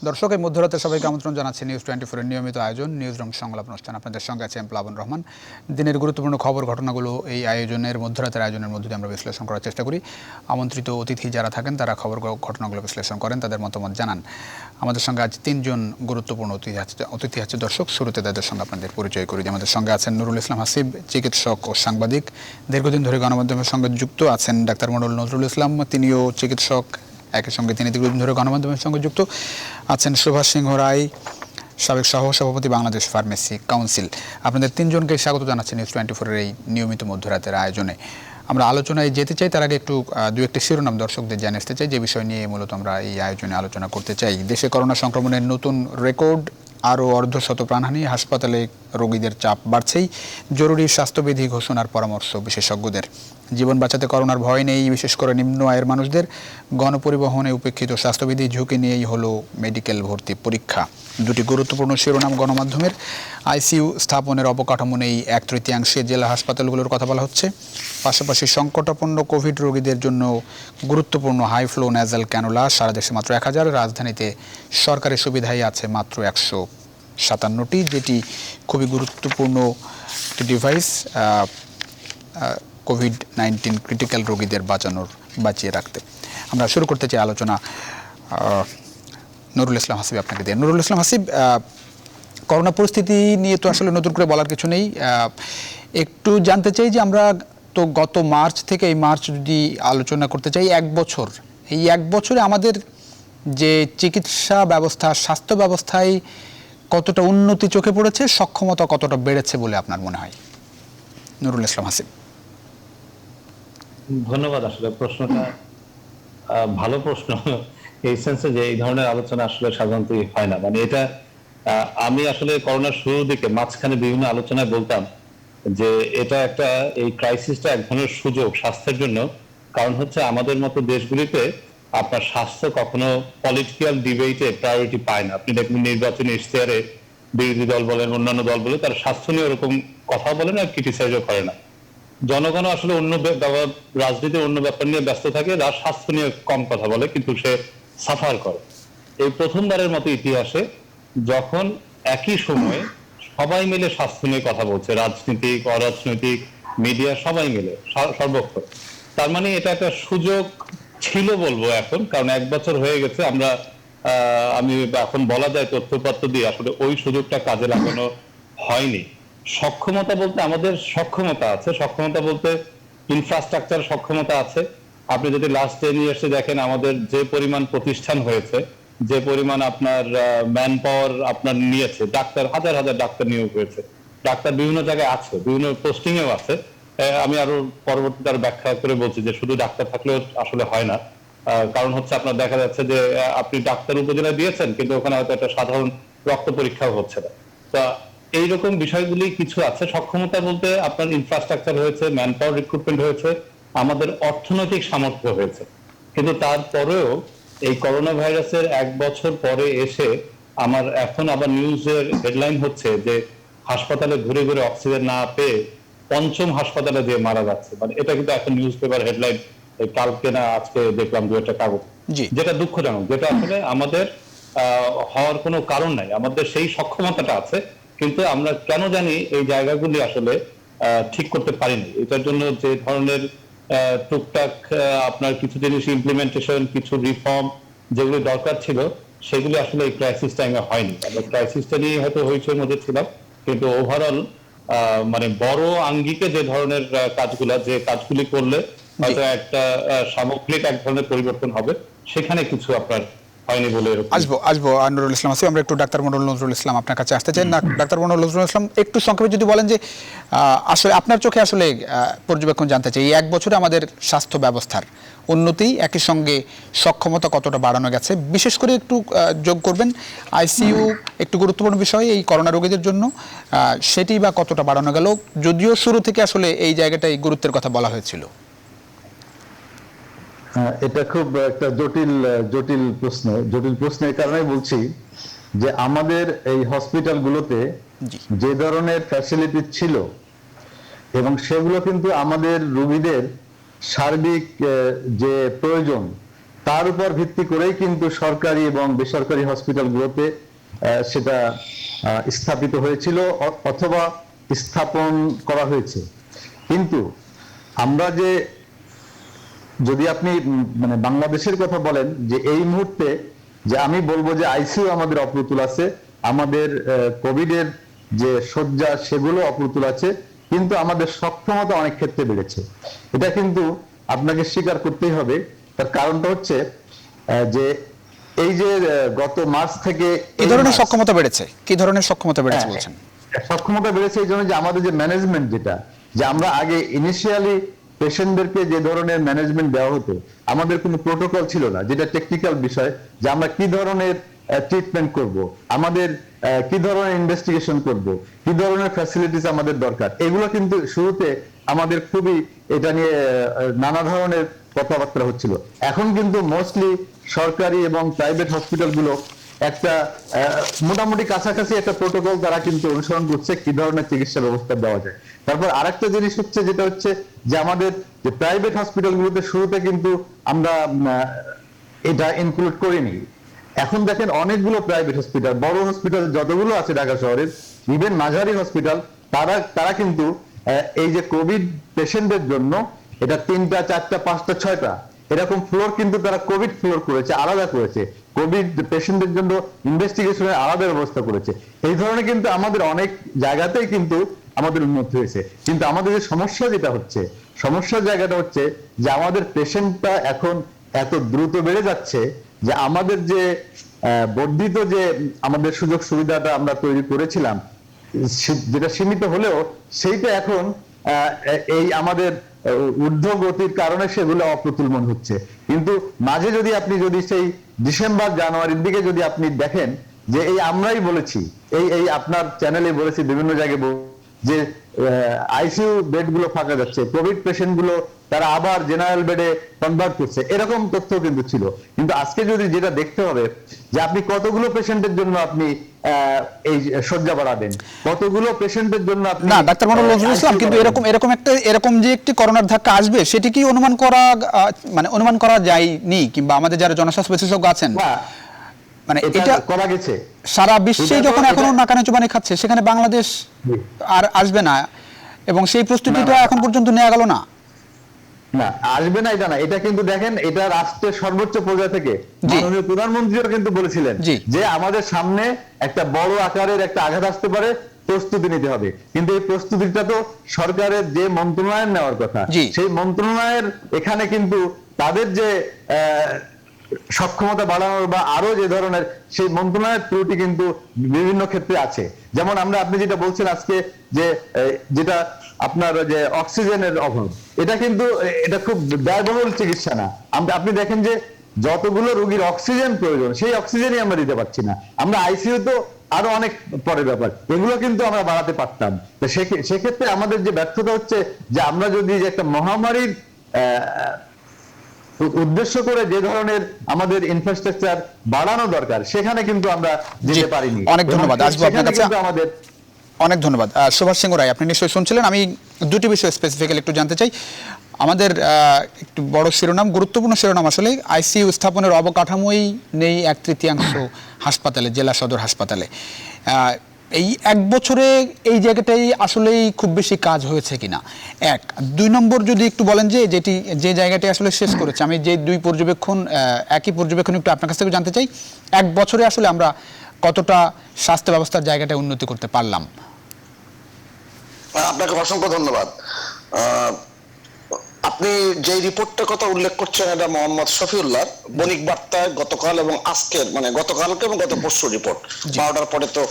দর্শক, এই মধ্যরাতে সবাইকে আমন্ত্রণ জানাচ্ছি নিউজ 24 এর নিয়মিত আয়োজন নিউজ রুম সংলাপ অনুষ্ঠান। আপনাদের সঙ্গে আছে প্লাবন রহমান। দিনের গুরুত্বপূর্ণ খবর ঘটনাগুলো এই আয়োজনের মধ্যরাতের আয়োজনের মধ্যে আমরা বিশ্লেষণ করার চেষ্টা করি। আমন্ত্রিত অতিথি যারা থাকেন তারা খবর ঘটনাগুলো বিশ্লেষণ করেন, তাদের মতামত জানান। আমাদের সঙ্গে আজ তিনজন গুরুত্বপূর্ণ অতিথি আছে দর্শক। শুরুতে তাদের সঙ্গে আপনাদের পরিচয় করি। আমাদের সঙ্গে আছেন নুরুল ইসলাম হাসিব, চিকিৎসক ও সাংবাদিক, দীর্ঘদিন ধরে গণমাধ্যমের সঙ্গে যুক্ত আছেন। ডাক্তার মন্ডল নজরুল ইসলাম, তিনিও চিকিৎসক, একই সঙ্গে তিনি দীর্ঘদিন ধরে গণমাধ্যমের সঙ্গে যুক্ত আছেন। সুভাষ সিংহ রায়, সাবেক সহ সভাপতি বাংলাদেশ ফার্মেসি কাউন্সিল। আপনাদের তিনজনকে স্বাগত জানাচ্ছি নিউজ 24 এর এই নিয়মিত মধ্যরাতের আয়োজনে। আমরা আলোচনায় যেতে চাই, তার আগে একটু দু একটি শিরোনাম দর্শকদের জানাতে চাই যে বিষয় নিয়ে মূলত আমরা এই আয়োজনে আলোচনা করতে চাই। দেশে করোনা সংক্রমণের নতুন রেকর্ড, আরও অর্ধশত প্রাণহানি, হাসপাতালে রোগীদের চাপ বাড়ছেই, জরুরি স্বাস্থ্যবিধি ঘোষণার পরামর্শ বিশেষজ্ঞদের। জীবন বাঁচাতে করোনার ভয় নেই, বিশেষ করে নিম্ন আয়ের মানুষদের। গণপরিবহনে উপেক্ষিত স্বাস্থ্যবিধি ঝুঁকি নিয়েই হলো মেডিকেল ভর্তি পরীক্ষা। দুটি গুরুত্বপূর্ণ শিরোনাম গণমাধ্যমের। আইসিইউ স্থাপনের অবকাঠামো নেই 1/3 জেলা হাসপাতালগুলোর কথা বলা হচ্ছে। পাশাপাশি সংকটাপন্ন কোভিড রোগীদের জন্য গুরুত্বপূর্ণ হাই ফ্লো ন্যাজাল ক্যানুলা সারা দেশে মাত্র 1000। রাজধানীতে সরকারি সুবিধাই আছে মাত্র 157টি, যেটি খুবই গুরুত্বপূর্ণ একটি ডিভাইস কোভিড-19 ক্রিটিক্যাল রোগীদের বাঁচিয়ে রাখতে। আমরা শুরু করতে চাই আলোচনা নুরুল ইসলাম হাসিব আপনাকে দিয়ে। নুরুল ইসলাম হাসিব, করোনা পরিস্থিতি নিয়ে তো আসলে নতুন করে বলার কিছু নেই। একটু জানতে চাই যে আমরা তো গত মার্চ থেকে এই মার্চ যদি আলোচনা করতে চাই, এক বছর, এই এক বছরে আমাদের যে চিকিৎসা ব্যবস্থা, স্বাস্থ্য ব্যবস্থায় কতটা উন্নতি চোখে পড়েছে, সক্ষমতা কতটা বেড়েছে বলে আপনার মনে হয়? নুরুল ইসলাম হাসিব। ধন্যবাদ। আসলে প্রশ্নটা ভালো প্রশ্ন, এই সেন্সে যে এই ধরনের আলোচনা আসলে সাধারণত হয় না। মানে এটা আমি আসলে করোনার শুরুর দিকে মাঝখানে বিভিন্ন আলোচনায় বলতাম যে এটা একটা, এই ক্রাইসিসটা এক ধরনের সুযোগ স্বাস্থ্যের জন্য। কারণ হচ্ছে আমাদের মতো দেশগুলিতে আপনার স্বাস্থ্য কখনো পলিটিক্যাল ডিবেটে প্রায়োরিটি পায় না। আপনি দেখবেন নির্বাচনী ইশতেহারে বিরোধী দল বলেন, অন্যান্য দল বলে, তারা স্বাস্থ্য নিয়ে ওরকম কথা বলে না, ক্রিটিসাইজও করে না। জনগণ আসলে অন্য রাজনীতির অন্য ব্যাপার নিয়ে ব্যস্ত থাকে, স্বাস্থ্য নিয়ে কম কথা বলে, কিন্তু সে সাফার করে। এই প্রথমবারের মতো ইতিহাসে যখন একই সময়ে সবাই মিলে স্বাস্থ্য নিয়ে কথা বলছে, রাজনীতিক, অরাজনৈতিক, মিডিয়া সবাই মিলে সর্বক্ষণ। তার মানে এটা একটা সুযোগ ছিল বলবো এখন, কারণ এক বছর হয়ে গেছে। আমি এখন বলা যায় তথ্যপত্র দিয়ে আসলে ওই সুযোগটা কাজে লাগানো হয়নি। সক্ষমতা বলতে আমাদের সক্ষমতা আছে, সক্ষমতা বলতে ইনফ্রাস্ট্রাকচার সক্ষমতা আছে। আপনি যদি লাস্ট 10 ইয়ার্সে দেখেন আমাদের যে পরিমাণ প্রতিষ্ঠান হয়েছে, যে পরিমাণ আপনার ম্যান পাওয়ার আপনার নিয়েছে, ডাক্তার হাজার হাজার ডাক্তার নিয়োগ হয়েছে, ডাক্তার বিভিন্ন জায়গায় আছে, বিভিন্ন পোস্টিং এও আছে। আমি আরো পরবর্তীতে আরো ব্যাখ্যা করে বলছি যে শুধু ডাক্তার থাকলেও আসলে হয় না। কারণ হচ্ছে আপনার দেখা যাচ্ছে যে আপনি ডাক্তার উপজেলায় দিয়েছেন, কিন্তু ওখানে হয়তো একটা সাধারণ রক্ত পরীক্ষাও হচ্ছে না। তা এইরকম বিষয়গুলি কিছু আছে। সক্ষমতা বলতে আপনার ইনফ্রাস্ট্রাকচার হয়েছে, ম্যান পাওয়ার রিক্রুটমেন্ট হয়েছে, আমাদের অর্থনৈতিক সামর্থ্য হয়েছে। কিন্তু তারপরেও এই করোনা ভাইরাসের এক বছর পরে এসে আমার এখন আবার নিউজের হেডলাইন হচ্ছে যে হাসপাতালে ঘুরে ঘুরে অক্সিজেন না পেয়ে 5ম হাসপাতালে দিয়ে মারা যাচ্ছে। মানে এটা কিন্তু এখন নিউজ পেপার হেডলাইন, কালকে না আজকে দেখলাম 2টা কাগজ, যেটা দুঃখজনক, যেটা আসলে আমাদের হওয়ার কোনো কারণ নাই। আমাদের সেই সক্ষমতাটা আছে, কিন্তু আমরা কেন জানি এই জায়গাগুলি আসলে ঠিক করতে পারিনি। এটার জন্য যে ধরনের টুকটাক আপনার কিছু জিনিস ইমপ্লিমেন্টেশন, কিছু রিফর্ম যেগুলো দরকার ছিল, সেগুলি আসলে এই ক্রাইসিস টাইমে হয়নি। আমরা ক্রাইসিসটা নিয়ে হয়তো হইচইর মধ্যে ছিলাম, কিন্তু ওভারঅল মানে বড় আঙ্গিকে যে ধরনের কাজগুলি করলে হয়তো একটা সামগ্রিক এক ধরনের পরিবর্তন হবে, সেখানে কিছু আপনার হয়নি বলে। আসবো নুরুল ইসলাম হাসিব। আমরা একটু ডাক্তার মন্ডল নজরুল ইসলাম আপনার কাছে আসতে চাই। না, ডাক্তার মন্ডল নজরুল ইসলাম, একটু সংক্ষেপে যদি বলেন যে আসলে আপনার চোখে আসলে পর্যবেক্ষণ জানতে চাই, এই এক বছরে আমাদের স্বাস্থ্য ব্যবস্থার উন্নতি, একই সঙ্গে সক্ষমতা কতটা বাড়ানো গেছে, বিশেষ করে একটু যোগ করবেন আইসিইউ, একটু গুরুত্বপূর্ণ বিষয় এই করোনা রোগীদের জন্য, সেটি বা কতটা বাড়ানো গেল, যদিও শুরু থেকে আসলে এই জায়গাটাই গুরুত্বের কথা বলা হয়েছিল। এটা খুব একটা জটিল প্রশ্নের কারণে বলছি যে আমাদের এই হসপিটালগুলোতে যে ধরনের ফ্যাসিলিটি ছিল এবং সেগুলো কিন্তু আমাদের রোগীদের সার্বিক যে প্রয়োজন তার উপর ভিত্তি করেই কিন্তু সরকারি এবং বেসরকারি হসপিটালগুলোতে সেটা স্থাপিত হয়েছিল অথবা স্থাপন করা হয়েছে। কিন্তু আমরা যে, যদি আপনি মানে বাংলাদেশের কথা বলেন, যে এই মুহূর্তে যে আমি বলবো যে আইসিইউ আমাদের অপ্রতুল আছে, আমাদের কোভিড এর যে শয্যা সেগুলো অপ্রতুল আছে, কিন্তু আমাদের সক্ষমতা অনেক ক্ষেত্রে বেড়েছে। এটা কিন্তু আপনাকে স্বীকার করতেই হবে। তার কারণটা হচ্ছে যে এই যে গত মার্চ থেকে কি ধরনের সক্ষমতা বেড়েছে, কি ধরনের সক্ষমতা বেড়েছে বলছেন? সক্ষমতা বেড়েছে এই জন্য যে আমাদের যে ম্যানেজমেন্ট, যেটা যে আমরা আগে ইনিশিয়ালি পেশেন্টদেরকে যে ধরনের ম্যানেজমেন্ট দেওয়া হতো, আমাদের কোনো প্রোটোকল ছিল না, যেটা টেকনিক্যাল বিষয়, যে আমরা কি ধরনের ট্রিটমেন্ট করব, আমাদের কি ধরনের ইনভেস্টিগেশন করব, কি ধরনের ফ্যাসিলিটিস আমাদের দরকার, এগুলো কিন্তু শুরুতে আমাদের খুবই এটা নিয়ে নানা ধরনের কথাবার্তা হচ্ছিল। এখন কিন্তু মোস্টলি সরকারি এবং প্রাইভেট হসপিটালগুলো একটা মোটামুটি কাছাকাছি একটা প্রোটোকল তারা কিন্তু অনুসরণ করছে কি ধরনের চিকিৎসা ব্যবস্থা দেওয়া যায়। তারপর আরেকটা জিনিস হচ্ছে, যেটা হচ্ছে যে আমাদের যে প্রাইভেট হসপিটালগুলোতে শুরুতে কিন্তু আমরা এটা ইনক্লুড করিনি। এখন দেখেন অনেকগুলো প্রাইভেট হসপিটাল, বড় হসপিটাল যতগুলো আছে ঢাকা শহরের, ইভেন মাঝারি হসপিটাল, তারা কিন্তু এই যে কোভিড পেশেন্টদের জন্য এটা 3টা 4টা 5টা 6টা এরকম ফ্লোর কিন্তু তারা কোভিড ফ্লোর করেছে, আলাদা করেছে, কোভিড পেশেন্টদের জন্য ইনভেস্টিগেশনের আলাদা ব্যবস্থা করেছে। এই ধরনের কিন্তু আমাদের অনেক জায়গাতেই কিন্তু আমাদের উন্নতি হয়েছে। কিন্তু আমাদের যে সমস্যা যেটা হচ্ছে, সমস্যার জায়গাটা হচ্ছে যে আমাদের পেশেন্টটা এখন এত দ্রুত বেড়ে যাচ্ছে যে আমাদের যে বর্ধিত যে আমাদের সুযোগ সুবিধাটা আমরা তৈরি করেছিলাম, যেটা সীমিত হলেও সেইটা এখন এই আমাদের ঊর্ধ্বগতির কারণে সেগুলো অপ্রতুল মনে হচ্ছে। কিন্তু মাঝে যদি আপনি সেই ডিসেম্বর জানুয়ারির দিকে যদি আপনি দেখেন, যে এই আমরাই বলেছি, এই আপনার চ্যানেলে বলেছি, বিভিন্ন জায়গায় যে আইসিইউ বেড গুলো ফাঁকা যাচ্ছে, কোভিড পেশেন্ট গুলো তারা আবার জেনারেল বেডে কনভার্ট করছে, এরকম তথ্য কিন্তু ছিল। কিন্তু আজকে যদি যেটা দেখতে হবে যে আপনি কতগুলো পেশেন্টের জন্য আপনি এই শয্যা বাড়াবেন, কতগুলো পেশেন্টের জন্য আপনি না ডাক্তার মোহাম্মদ নজরুল ইসলাম, কিন্তু এরকম যে একটি করোনার ধাক্কা আসবে সেটি কি অনুমান করা যায়নি, কিংবা আমাদের যারা জনস্বাস্থ্য বিশেষজ্ঞ আছেন, মানে এটা করা গেছে সারা বিশ্বে যখন এখনো নাকানে চুবানি খাচ্ছে, সেখানে বাংলাদেশ আর আসবে না, এবং সেই প্রস্তুতিটা এখন পর্যন্ত নেওয়া গেল না। না, আসবে না এটা না, এটা কিন্তু দেখেন, এটা রাষ্ট্রের সর্বোচ্চ পর্যায় থেকে মাননীয় প্রধানমন্ত্রীও কিন্তু বলেছিলেন যে আমাদের সামনে একটা বড় আকারের একটা আঘাত আসতে পারে, প্রস্তুতি নিতে হবে। কিন্তু এই প্রস্তুতিটা তো সরকারের যে মন্ত্রণালয়ের নেওয়ার কথা, সেই মন্ত্রণালয়ের এখানে কিন্তু তাদের যে সক্ষমতা বাড়ানোর বা আরো যে ধরনের, সেই মন্ত্রণালয়ের ত্রুটি কিন্তু বিভিন্ন ক্ষেত্রে আছে। যেমন আপনি যেটা বলছেন আজকে, যে যেটা আপনার যে অক্সিজেনের অভাব, এটা কিন্তু এটা খুব ব্যয়বহুল চিকিৎসা না। আপনি দেখেন যে যতগুলো রোগীর অক্সিজেন প্রয়োজন, সেই অক্সিজেনই আমরা দিতে পারছি না। আমরা আইসিইউ তো আরো অনেক পরের ব্যাপার, এগুলো কিন্তু আমরা বাড়াতে পারতাম। তো সেক্ষেত্রে আমাদের যে ব্যর্থতা হচ্ছে, যে আমরা যদি একটা মহামারীর উদ্দেশ্য করে যে ধরনের আমাদের ইনফ্রাস্ট্রাকচার বাড়ানো দরকার, সেখানে কিন্তু আমরা যেতে পারিনি। অনেক ধন্যবাদ, আসবো আপনার কাছে। অনেক ধন্যবাদ। সুভাষ সিংহ রায়, আপনি নিশ্চয়ই শুনছিলেন। আমি দুটি বিষয় স্পেসিফিক্যালি একটু জানতে চাই। আমাদের একটু বড় শিরোনাম, গুরুত্বপূর্ণ শিরোনাম আসলে, আইসিইউ স্থাপনের অবকাঠামোই নেই 1/3 হাসপাতালে, জেলা সদর হাসপাতালে। এই 1 বছরে এই জায়গাটাই আসলেই খুব বেশি কাজ হয়েছে কিনা, 1। 2 নম্বর যদি একটু বলেন যে জায়গাটি আসলে শেষ করেছে, আমি যে একই পর্যবেক্ষণ একটু আপনার কাছ থেকে জানতে চাই, 1 বছরে আসলে আমরা কতটা স্বাস্থ্য ব্যবস্থার জায়গাটা উন্নতি করতে পারলাম। আপনাকে অসংখ্য ধন্যবাদ। আপনি যে রিপোর্টটার কথা উল্লেখ করছেন, এটা মোহাম্মদ শফিউল্লাহ বণিক বার্তায় গতকাল এবং আজকের, মানে গতকালকে এবং গত পরশু রিপোর্ট, 12টার পরে তো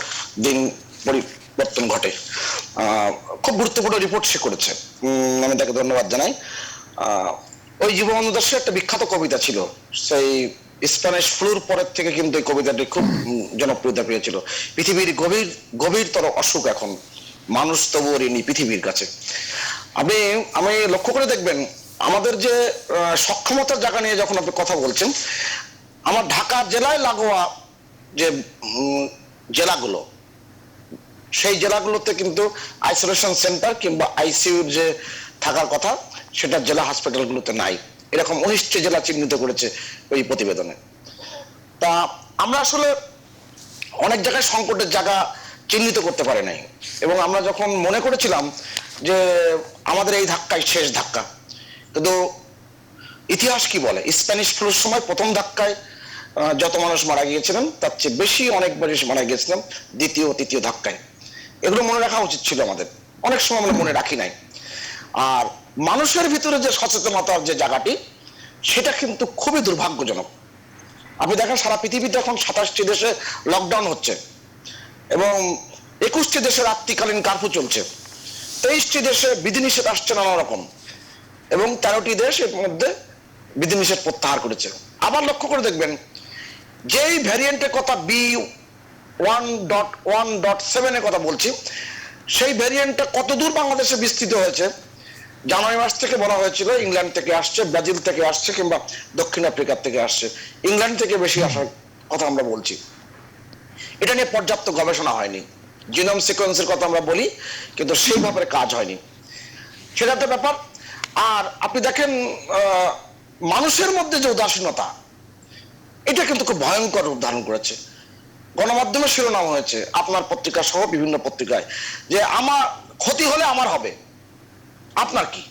দিন পরিবর্তন ঘটে। খুব গুরুত্বপূর্ণ রিপোর্ট সে করেছে, আমি তাকে ধন্যবাদ জানাই। ওই জীবনানন্দ দাশের একটা বিখ্যাত কবিতা ছিল, সেই স্প্যানিশ ফ্লুর পরের থেকে কিন্তু এই কবিতাটি খুব জনপ্রিয়তা পেয়েছিল। পৃথিবীর গভীরতর অসুখ এখন, মানুষ তবুও ঋণী পৃথিবীর কাছে। আমি লক্ষ্য করে দেখবেন, আমাদের যে সক্ষমতার জায়গা নিয়ে যখন আপনি কথা বলছেন, আমার ঢাকা জেলায় লাগোয়া যে জেলাগুলো, সেই জেলাগুলোতে কিন্তু আইসোলেশন সেন্টার কিংবা আইসিইউর যে থাকার কথা, সেটা জেলা হাসপাতালগুলোতে নাই। এরকম 19টি জেলা চিহ্নিত করেছে ওই প্রতিবেদনে। তা আমরা আসলে অনেক জায়গায় সংকটের জায়গা চিহ্নিত করতে পারি নাই, এবং আমরা যখন মনে করেছিলাম যে আমাদের এই ধাক্কাই শেষ ধাক্কা, কিন্তু ইতিহাস কি বলে, স্প্যানিশ ফ্লুর সময় প্রথম ধাক্কায় যত মানুষ মারা গিয়েছিলেন তার চেয়ে বেশি, অনেক বেশি মারা গিয়েছিলেন দ্বিতীয় তৃতীয় ধাক্কায়। এগুলো মনে রাখা উচিত ছিল আমাদের, অনেক সময় আমরা মনে রাখি নাই। আর মানুষের ভিতরে যে সচেতনতার যে জায়গাটি, সেটা কিন্তু খুবই দুর্ভাগ্যজনক। আপনি দেখেন সারা পৃথিবীতে এখন 27টি দেশে লকডাউন হচ্ছে, এবং 21টি দেশে রাত্রিকালীন কারফিউ চলছে, 23টি দেশে বিধিনিষেধ আসছে নানা রকম, এবং 13টি দেশ এর মধ্যে বিধিনিষেধ প্রত্যাহার করেছে। আবার লক্ষ্য করে দেখবেন, যেই ভ্যারিয়েন্টের কথা B.1.1.7 এর কথা বলছি, সেই ভ্যারিয়েন্টটা কতদূর বাংলাদেশে বিস্তৃত হয়েছে। জানুয়ারি মাস থেকে বলা হয়েছিল ইংল্যান্ড থেকে আসছে, ব্রাজিল থেকে আসছে, কিংবা দক্ষিণ আফ্রিকা থেকে আসছে। ইংল্যান্ড থেকে বেশি আসার কথা আমরা বলছি। এটা নিয়ে পর্যাপ্ত গবেষণা হয়নি। জিনোম সিকোয়েন্সের কথা আমরা বলি, কিন্তু সেই ব্যাপারে কাজ হয়নি, সেটা একটা ব্যাপার। আর আপনি দেখেন মানুষের মধ্যে যে উদাসীনতা, এটা কিন্তু খুব ভয়ঙ্কর রূপ ধারণ করেছে। গণমাধ্যমে শিরোনাম হয়েছে, আপনার পত্রিকা সহ বিভিন্ন পত্রিকায়, যে আমার ক্ষতি হলে আমার হবে, আপনার কি?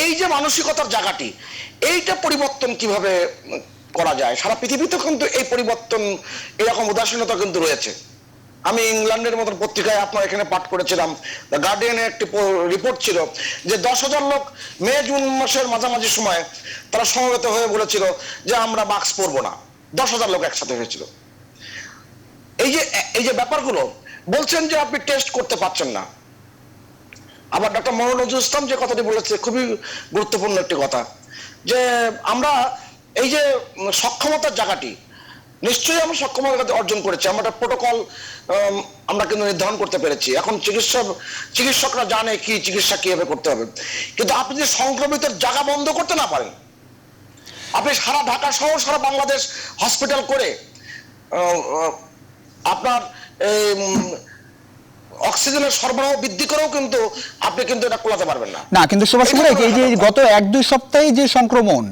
এই যে মানসিকতার জায়গাটি, এইটা পরিবর্তন কিভাবে করা যায়? সারা পৃথিবীতে কিন্তু এই পরিবর্তন, এরকম উদাসীনতা কিন্তু রয়েছে। আমি ইংল্যান্ডের মতন পত্রিকায় আপনার এখানে পাঠ করেছিলাম, দ্য গার্ডিয়ানের একটি রিপোর্ট ছিল যে 10,000 লোক মে জুন মাসের মাঝামাঝি সময় তারা সমবেত হয়ে বলেছিল যে আমরা মাস্ক পরবো না। 10,000 লোক একসাথে হয়েছিল। এই যে ব্যাপারগুলো বলছেন যে আপনি টেস্ট করতে পারছেন না। আবার ডক্টর মনোয়ার নজরুল ইসলাম যে কথাটি বলেছে খুবই গুরুত্বপূর্ণ একটি কথা, যে আমরা এই যে সক্ষমতার জায়গাটি, নিশ্চয়ই আমরা সক্ষমতা অর্জন করেছি, আমরা একটা প্রোটোকল আমরা কিন্তু নির্ধারণ করতে পেরেছি। এখন চিকিৎসকরা জানে কি চিকিৎসা কিভাবে করতে হবে, কিন্তু আপনি যে সংক্রমিতের জায়গা বন্ধ করতে না পারেন, আপনি সারা ঢাকা সহ সারা বাংলাদেশ হসপিটাল করে আপনার অক্সিজেনের সরবরাহ বৃদ্ধি করেও কিন্তু আপনি কিন্তু এটা কোলাতে পারবেন না। না, কিন্তু সুভাষ কুমার, এই যে গত 1-2 সপ্তাহে যে সংক্রমণ,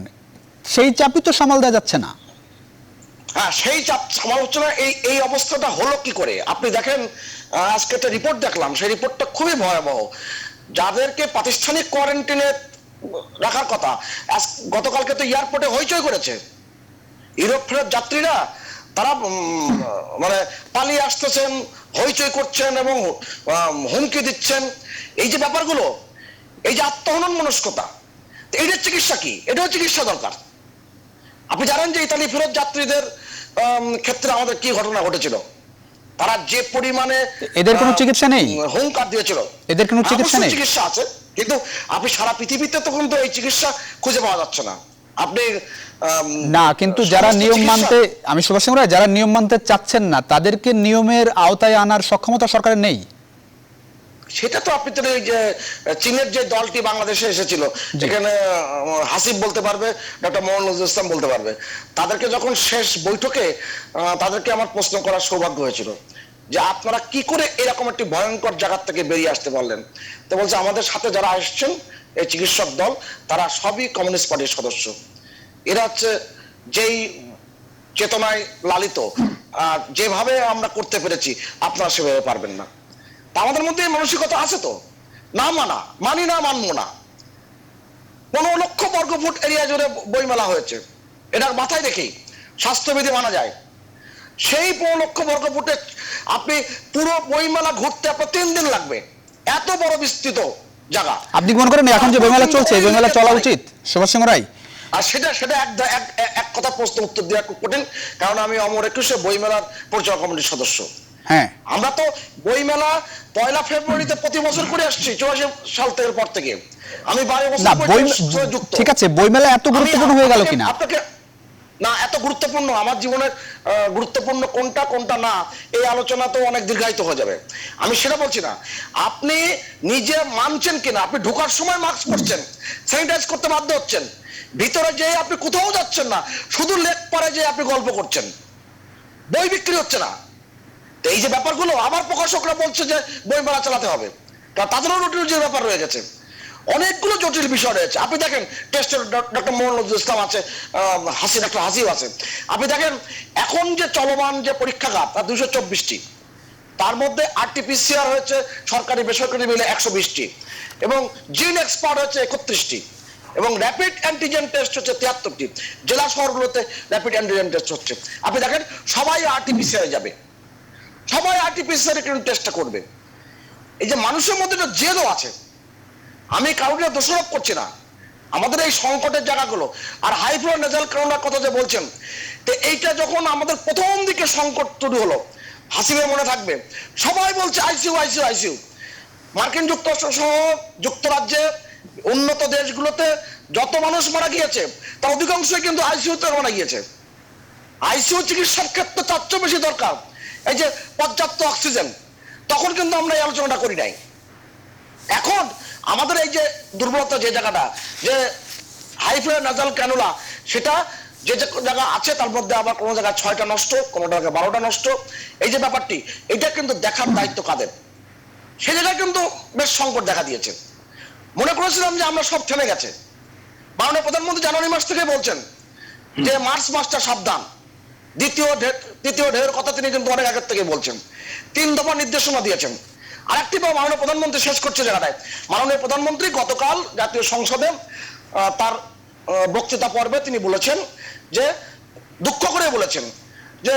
সেই চাপই তো সামাল দেওয়া যাচ্ছে না। হ্যাঁ, সেই চাপ সামাল হচ্ছে না। এই অবস্থাটা হলো কি করে? আপনি দেখেন, আজকে একটা রিপোর্ট দেখলাম, সেই রিপোর্টটা খুবই ভয়াবহ। যাদেরকে প্রাতিষ্ঠানিক কোয়ারেন্টাইনে রাখার কথা, গতকালকে তো এয়ারপোর্টে হইচই করেছে। ইউরোপ ফেরত যাত্রীরা তারা মানে পালিয়ে আসতেছেন, হইচই করছেন এবং হুমকি দিচ্ছেন। এই যে ব্যাপারগুলো, এই যে আত্মহনন মনস্কতা, এইটার চিকিৎসা কি? এটাও চিকিৎসা দরকার। আপনি জানেন যে ইতালি ফেরত যাত্রীদের ক্ষেত্রে আমাদের কি ঘটনা ঘটেছিল? তারা যে পরিমাণে এদের কোনো চিকিৎসা নেই, হুঙ্কার দিয়েছিল। এদের কোনো চিকিৎসা নেই। চিকিৎসা আছে, কিন্তু আপনি সারা পৃথিবীতে তো কিন্তু এই চিকিৎসা খুঁজে পাওয়া যাচ্ছে না। আপনি না, কিন্তু যারা নিয়ম মানতে, আমি সুভাষ চন্দ্র রায়, যারা নিয়ম মানতে চাচ্ছেন না, তাদেরকে নিয়মের আওতায় আনার সক্ষমতা সরকারের নেই। সেটা তো আপনি তো ওই যে চীনের যে দলটি বাংলাদেশে এসেছিল, এখানে হাসিব বলতে পারবে, ডক্টর মোহাম্মদ নজরুল ইসলাম বলতে পারবে। তাদেরকে যখন শেষ বৈঠকে তাদেরকে আমার প্রশ্ন করার সৌভাগ্য হয়েছিল যে আপনারা কি করে এরকম একটি ভয়ঙ্কর জায়গা থেকে বেরিয়ে আসতে পারলেন? তো বলছে আমাদের সাথে যারা আসছেন এই চিকিৎসক দল, তারা সবই কমিউনিস্ট পার্টির সদস্য। এরা হচ্ছে যেই চেতনায় লালিত, যেভাবে আমরা করতে পেরেছি আপনারা সেভাবে পারবেন না। তা আমাদের মধ্যে মানসিকতা আছে তো, না মানি না, মানবো না। 15 লক্ষ বর্গফুট এরিয়া জুড়ে বইমেলা হয়েছে, এটার মাথায় রেখেই স্বাস্থ্যবিধি মানা যায়। সেই 15 লক্ষ বর্গফুটে আপনি পুরো বইমেলা ঘুরতে আপনার 3 দিন লাগবে, এত বড় বিস্তৃত জায়গা। আপনি মনে করেন এখন যে বইমেলা চলছে, এই বইমেলা চলা উচিত সুভাষ চন্দ্র রায়? আর সেটা এক কথা প্রশ্ন উত্তর দেওয়া খুব কঠিন, কারণ আমি অমর 21 বইমেলার পরিচালক কমিটির সদস্য। হ্যাঁ, আমরা তো বইমেলা 1 ফেব্রুয়ারিতে প্রতি বছর করে আসছি 84 সাল থেকে পর থেকে। আমি 12 বছর যুক্ত। ঠিক আছে, বইমেলা এত গুরুত্বপূর্ণ হয়ে গেল কিনা? আপনাকে না, এত গুরুত্বপূর্ণ, আমার জীবনের গুরুত্বপূর্ণ কোনটা না, এই আলোচনা তো অনেক দীর্ঘায়িত হয়ে যাবে। আমি সেটা বলছি না। আপনি নিজে মানছেন কিনা? আপনি ঢোকার সময় মাস্ক পরছেন, স্যানিটাইজ করতে বাধ্য হচ্ছেন, ভিতরে যে আপনি কোথাও যাচ্ছেন না, শুধু লেক পারে যে আপনি গল্প করছেন, বই বিক্রি হচ্ছে না। এই যে ব্যাপারগুলো, আবার প্রকাশকরা বলছে যে বইমেলা চালাতে হবে, কারণ তাদেরও রুটির ব্যাপার রয়ে গেছে। অনেকগুলো জটিল বিষয় রয়েছে। আপনি দেখেন টেস্টের ডক্টর মোহাম্মদ নজরুল ইসলাম আছে, ডক্টর হাসিব আছে। আপনি দেখেন এখন যে চলমান যে পরীক্ষাগার তা 224টি, তার মধ্যে আরটিপিসিআর হয়েছে সরকারি বেসরকারি মিলে 120টি, এবং জিন এক্সপার্ট হচ্ছে 31টি, এবং র্যাপিড অ্যান্টিজেন টেস্ট হচ্ছে 73টি। জেলা শহরগুলোতে র্যাপিড অ্যান্টিজেন টেস্ট হচ্ছে। আপনি দেখেন সবাই আরটিপিসিআর যাবে, সবাই আরটিপিসিআর কিন্তু টেস্টটা করবে। এই যে মানুষের মধ্যে একটা জেদও আছে, আমি কাউকে দোষারোপ করছি না, আমাদের এই সংকটের জায়গাগুলো। আর হাই ফ্লো নেজাল করোনার কথা যে বলছেন, তো এইটা যখন আমাদের প্রথম দিকে সংকট শুরু হলো, হাসিবের মনে থাকবে সবাই বলছে আইসিইউ আইসিইউ আইসিইউ। মার্কিন যুক্তরাষ্ট্র সহ যুক্তরাজ্যে উন্নত দেশগুলোতে যত মানুষ মারা গিয়েছে তার অধিকাংশই কিন্তু আইসিইউতে মারা গিয়েছে। আইসিইউ চিকিৎসার ক্ষেত্রে তার চেয়ে বেশি দরকার এই যে পর্যাপ্ত অক্সিজেন। তখন কিন্তু আমরা এই আলোচনাটা করি নাই। এখন আমাদের এই যে দুর্বলতা যে জায়গাটা, যে হাই ফ্লো নাজাল ক্যানুলা, সেটা যে জায়গা আছে তার মধ্যে আবার কোনো জায়গায় 6টা নষ্ট, কোনো জায়গায় 12টা নষ্ট। এই যে ব্যাপারটি, এটা কিন্তু দেখার দায়িত্ব কাদের? সে জায়গায় কিন্তু বেশ সংকট দেখা দিয়েছে। মনে করেছিলাম যে আমরা সব থেমে গেছে। মাননীয় প্রধানমন্ত্রী জানুয়ারি মাস থেকে বলছেন যে মার্চ মাসটা সাবধান, দ্বিতীয় ঢেউয়ের কথা তিনি কিন্তু অনেক আগের থেকে বলছেন। 3 দফা নির্দেশনা দিয়েছেন। আরেকটি মাননীয় প্রধানমন্ত্রী শেষ করছে জায়গাটায়, মাননীয় প্রধানমন্ত্রী গতকাল জাতীয় সংসদে তার বক্তৃতা পর্বে তিনি বলেছেন যে, দুঃখ করে বলেছেন যে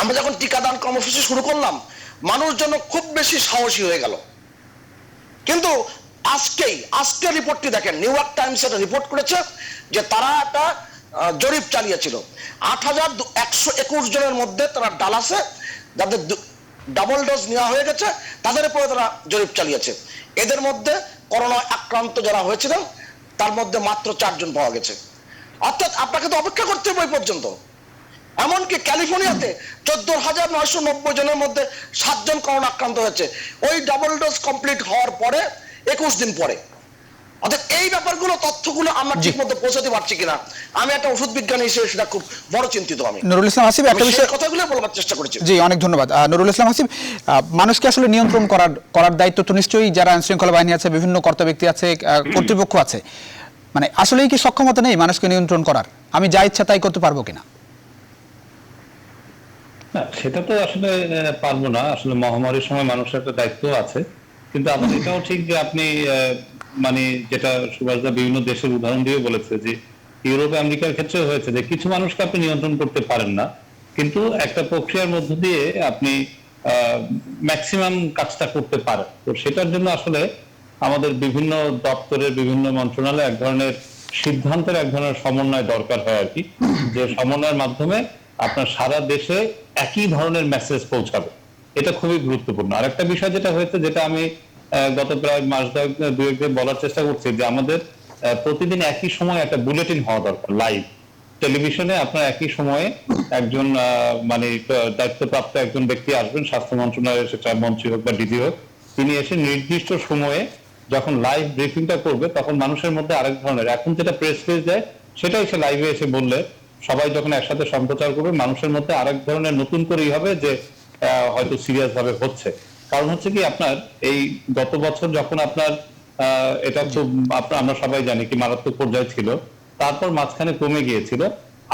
আমরা যখন টিকাদান কর্মসূচি শুরু করলাম মানুষ যেন খুব বেশি সাহসী হয়ে গেল। কিন্তু আজকের রিপোর্টটি দেখেন, নিউ ইয়র্ক টাইমস একটা রিপোর্ট করেছে যে তারা একটা জরিপ চালিয়েছিল 8121 জনের মধ্যে, তারা ডালাসে যাদের ডাবল ডোজ নেওয়া হয়ে গেছে তাদের উপরে তারা জরিপ চালিয়েছে। এদের মধ্যে করোনা আক্রান্ত যারা হয়েছিলেন তার মধ্যে মাত্র 4 জন পাওয়া গেছে। অর্থাৎ আপনাকে তো অপেক্ষা করতে হবে ওই পর্যন্ত। এমনকি ক্যালিফোর্নিয়াতে 14,990 জনের মধ্যে 7 জন করোনা আক্রান্ত হয়েছে ওই ডাবল ডোজ কমপ্লিট হওয়ার পরে 21 দিন পরে। অর্থাৎ এই ব্যাপারগুলো, তথ্যগুলো আমরা ঠিক মতো পৌঁছাতে পারছি কিনা, আমি একটা ওষুধ বিজ্ঞানী হিসেবে সেটা খুব বড় চিন্তিত। আমি নুরুল ইসলাম হাসিব একটা বিষয় কথাগুলো বলবার চেষ্টা করেছি। জি, অনেক ধন্যবাদ নুরুল ইসলাম হাসিব। মানুষকে আসলে নিয়ন্ত্রণ করার দায়িত্ব তো নিশ্চয়ই যারা আইন শৃঙ্খলা বাহিনী আছে, বিভিন্ন কর্তা ব্যক্তি আছে, কর্তৃপক্ষ আছে, মানে আসলেই কি সক্ষমতা নেই মানুষকে নিয়ন্ত্রণ করার? আমি যা ইচ্ছা তাই করতে পারবো কিনা? না, সেটা তো আসলে পারবো না। আসলে মহামারীর সময় মানুষের একটা দায়িত্ব আছে, কিন্তু আবার এটাও ঠিক যে আপনি মানে যেটা সুভাষদা বিভিন্ন দেশের উদাহরণ দিয়ে বলেছে যে ইউরোপ আমেরিকার ক্ষেত্রে হয়েছে যে কিছু মানুষকে আপনি নিয়ন্ত্রণ করতে পারেন না, কিন্তু একটা প্রক্রিয়ার মধ্য দিয়ে আপনি ম্যাক্সিমাম কাজটা করতে পারেন। তো সেটার জন্য আসলে আমাদের বিভিন্ন দপ্তরের বিভিন্ন মন্ত্রণালয়ে এক ধরনের সিদ্ধান্তের এক ধরনের সমন্বয় দরকার হয় আর কি, যে সমন্বয়ের মাধ্যমে আপনার সারা দেশে একই ধরনের মেসেজ পৌঁছাবে। এটা খুবই গুরুত্বপূর্ণ। আরেকটা বিষয় যেটা হয়েছে, যেটা আমি গত প্রায় মাস দুয়েক বলার চেষ্টা করছি, যে আমাদের প্রতিদিন একই সময় একটা বুলেটিন হওয়া দরকার, লাইভ টেলিভিশনে আপনার একই সময়ে একজন মানে দায়িত্বপ্রাপ্ত একজন ব্যক্তি আসবেন স্বাস্থ্য মন্ত্রণালয়ের, সেটা মন্ত্রী হোক বা ডিজি হোক, তিনি এসে নির্দিষ্ট সময়ে যখন লাইভ ব্রিফিংটা করবে তখন মানুষের মধ্যে আরেক ধরনের, এখন যেটা প্রেস রিলিজ দেয় সেটাই সে লাইভে এসে বললে সবাই যখন একসাথে সম্প্রচার করবে মানুষের মধ্যে আরেক ধরনের নতুন করেই হবে যে হয়তো সিরিয়াস ভাবে হচ্ছে। কারণ হচ্ছে কি, আপনার এই গত বছর যখন আপনার এটা খুব আমরা সবাই জানি কি মারাত্মক পর্যায়ে ছিল, তারপর মাঝখানে কমে গিয়েছিল,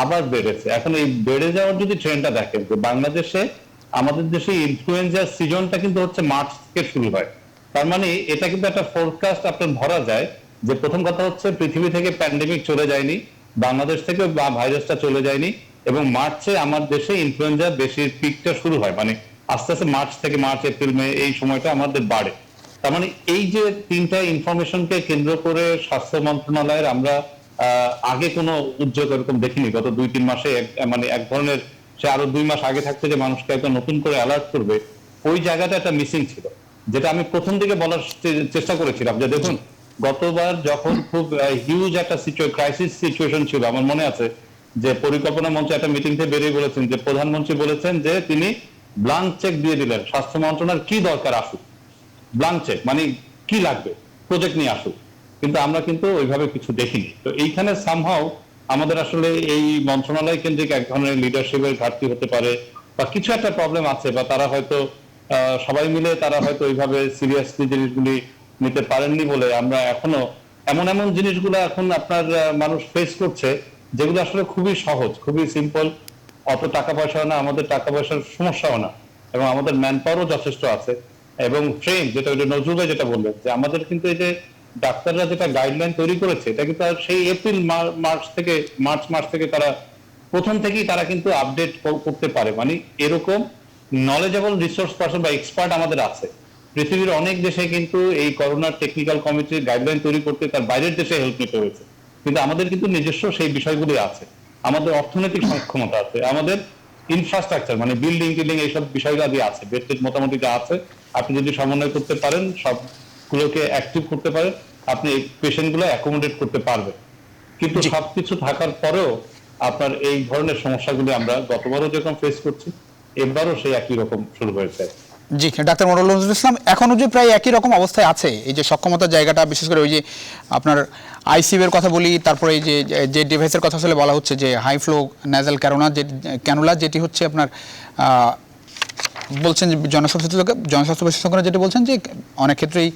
আবার বেড়েছে। এখন এই বেড়ে যাওয়ার যদি ট্রেন্ডটা দেখেন, যে বাংলাদেশে আমাদের দেশে ইনফ্লুয়েঞ্জার সিজনটা কিন্তু হচ্ছে মার্চ থেকে শুরু হয়। তার মানে এটা কিন্তু একটা ফোরকাস্ট আপনার ধরা যায় যে প্রথম কথা হচ্ছে পৃথিবী থেকে প্যান্ডেমিক চলে যায়নি, বাংলাদেশ থেকে বা ভাইরাসটা চলে যায়নি, এবং মার্চে আমার দেশে ইনফ্লুয়েঞ্জা বেশির পিকটা শুরু হয়, মানে আস্তে আস্তে মার্চ থেকে মার্চ এপ্রিল মে এই সময়টা আমাদের বাড়ে। তার মানে এই যে 3টা ইনফরমেশনকে কেন্দ্র করে স্বাস্থ্য মন্ত্রণালয়ের আমরা আগে কোনো উদ্যোগ এরকম দেখিনি গত 2-3 মাসে, মানে এক ধরনের সে আরো 2 মাস আগে থাকতে যে মানুষকে একটা নতুন করে অ্যালার্ট করবে, ওই জায়গাটা একটা মিসিং ছিল, যেটা আমি প্রথম দিকে বলার চেষ্টা করেছিলাম যে দেখুন গতবার যখন খুব হিউজ একটা ক্রাইসিস সিচুয়েশন ছিল, আমার মনে আছে যে পরিকল্পনা মঞ্চে একটা মিটিং থেকে বেরিয়ে বলেছেন যে প্রধানমন্ত্রী বলেছেন যে তিনি ব্লাঙ্ক চেক দিয়ে দিলেন, স্বাস্থ্য মন্ত্রণালয়ের কি দরকার আসুক, ব্লাঙ্ক চেক মানে কি লাগবে প্রজেক্ট নিয়ে আসুক, কিন্তু আমরা কিন্তু ওইভাবে কিছু দেখিনি। তো এইখানে সামহাও আমাদের আসলে এই মন্ত্রণালয় কেন্দ্রিক এক ধরনের লিডারশিপের ঘাটতি হতে পারে, বা কিছু একটা প্রবলেম আছে, বা তারা হয়তো সবাই মিলে তারা হয়তো ওইভাবে সিরিয়াসলি জিনিসগুলি নিতে পারেননি বলে আমরা এখনো এমন এমন জিনিসগুলো এখন আপনার মানুষ ফেস করছে যেগুলো আসলে খুবই সহজ, খুবই সিম্পল, অত টাকা পয়সাও না, আমাদের টাকা পয়সার সমস্যাও না, এবং আমাদের ম্যান পাওয়ারও যথেষ্ট আছে এবং ট্রেন, যেটা নজরুল ভাই যেটা বললেন যে আমাদের কিন্তু এই যে ডাক্তাররা যেটা গাইডলাইন তৈরি করেছে এটা কিন্তু সেই এপ্রিল মার্চ মাস থেকে তারা প্রথম থেকেই তারা কিন্তু আপডেট করতে পারে, মানে এরকম নলেজেবল রিসোর্স পারসন বা এক্সপার্ট আমাদের আছে। পৃথিবীর অনেক দেশে কিন্তু এই করোনার টেকনিক্যাল কমিটির গাইডলাইন তৈরি করতে তার বাইরের দেশে হেল্প নিতে হয়েছে, কিন্তু আমাদের কিন্তু নিজস্ব সেই বিষয়গুলি আছে, আমাদের অর্থনৈতিক সক্ষমতা আছে, আমাদের ইনফ্রাস্ট্রাকচার মানে বিল্ডিং টিল্ডিং এইসব বিষয়গুলি আছে, বেড মোটামুটি যা আছে আপনি যদি সমন্বয় করতে পারেন, সবগুলোকে অ্যাক্টিভ করতে পারেন, আপনি এই পেশেন্টগুলো অ্যাকোমোডেট করতে পারবেন। কিন্তু সবকিছু থাকার পরেও আপনার এই ধরনের সমস্যাগুলি আমরা গতবারও যেরকম ফেস করছি এবারও সেই একই রকম শুরু হয়েছে। জি, ডাক্তার মোড়ারুল নজরুল ইসলাম, এখনো যে প্রায় একই রকম অবস্থায় আছে এই যে সক্ষমতার জায়গাটা, বিশেষ করে ওই যে আপনার আইসিইউ এর কথা বলি, তারপরে এই যে ডিভাইসের কথা আসলে বলা হচ্ছে যে হাই ফ্লো ন্যাজাল ক্যানুলা, যেটি হচ্ছে আপনার বলছেন যে জনস্বাস্থ্য বিশেষজ্ঞরা যেটা বলছেন যে অনেক ক্ষেত্রেই